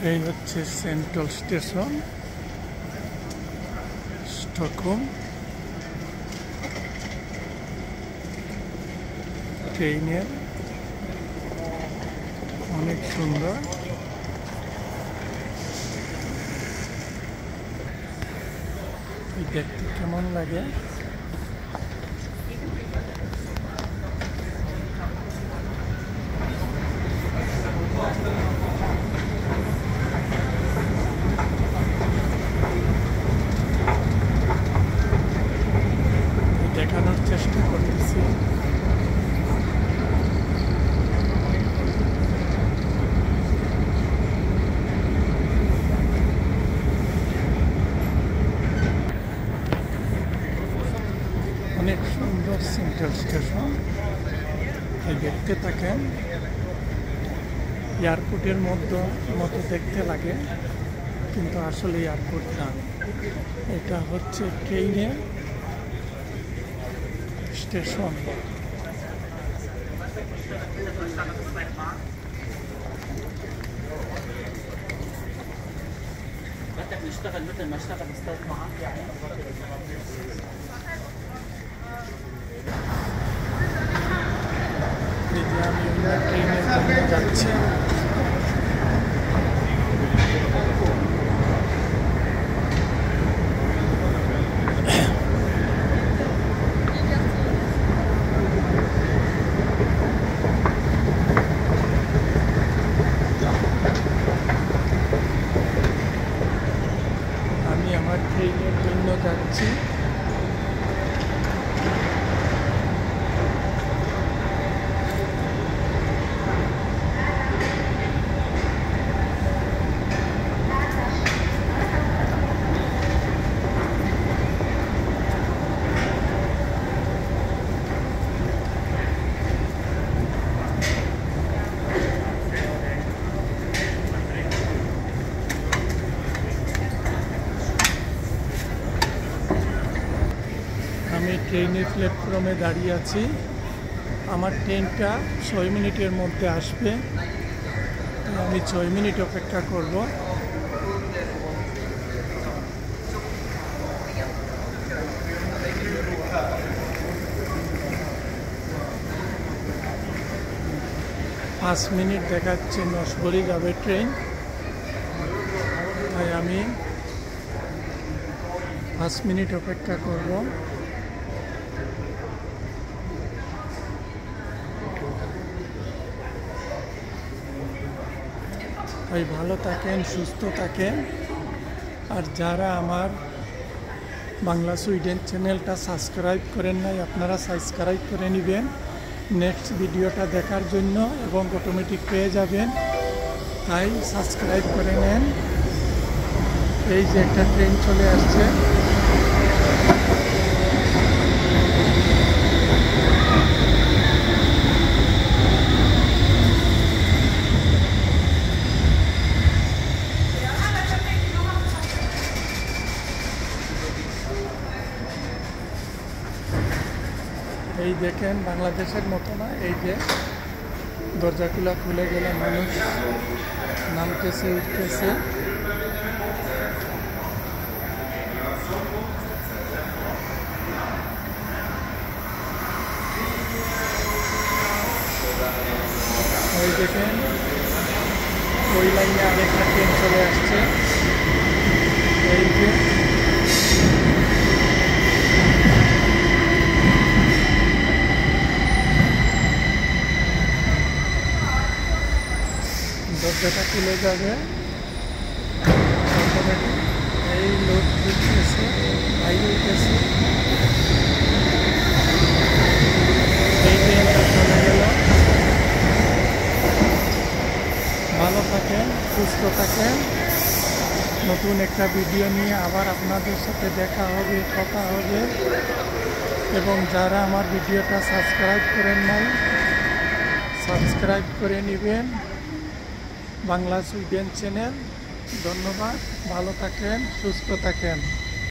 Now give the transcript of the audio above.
এই হচ্ছে central station Stockholm. ট্রেনের অনেক সুন্দর। দেখতে কেমন লাগে দেখানোর চেষ্টা করতেছি। অনেক সুন্দর সেন্ট্রাল স্টেশন। দেখতে থাকেন। এয়ারপোর্টের মতো দেখতে লাগে, কিন্তু আসলে এয়ারপোর্ট না, এটা হচ্ছে ট্রেনের স্টেশন। نشتغل مثل ما اشتغل استاذ معاك يعني আমি ট্রেনের জন্য যাচ্ছি। আমি আমার ট্রেনের জন্য যাচ্ছি। আমি ট্রেনের প্ল্যাটফর্মে দাঁড়িয়ে আছি। আমার ট্রেনটা 6 মিনিটের মধ্যে আসবে। আমি 6 মিনিট অপেক্ষা করব। পাঁচ মিনিট দেখাচ্ছে নসবরি যাবে ট্রেন, তাই আমি 5 মিনিট অপেক্ষা করব। তাই ভালো থাকেন, সুস্থ থাকেন। আর যারা আমার বাংলা সুইডেন চ্যানেলটা সাবস্ক্রাইব করেন নাই, আপনারা সাবস্ক্রাইব করে নেবেন নেক্সট ভিডিওটা দেখার জন্য, এবং অটোমেটিক পেয়ে যাবেন। তাই সাবস্ক্রাইব করে নেন। এই যে একটা ট্রেন চলে আসছে। এই দেখেন, বাংলাদেশের মতো না। এই যে দরজাগুলো খুলে গেলে মানুষ নামতেছে, উঠতেছে। ওই দেখেন, ওই লাইনে আরেকটা ট্রেন চলে আসছে। এই যে দরজাটা খুলে যাবে অটোমেটিক। এই লোক উঠতেছে, বাইরে উঠতেছে। এই ট্রেনটা চলে গেল। ভালো থাকেন, সুস্থ থাকেন। নতুন একটা ভিডিও নিয়ে আবার আপনাদের সাথে দেখা হবে, কথা হবে। এবং যারা আমার ভিডিওটা সাবস্ক্রাইব করেন নাই, সাবস্ক্রাইব করে নেবেন বাংলা সুইডেন চ্যানেল। ধন্যবাদ। ভালো থাকেন, সুস্থ থাকেন।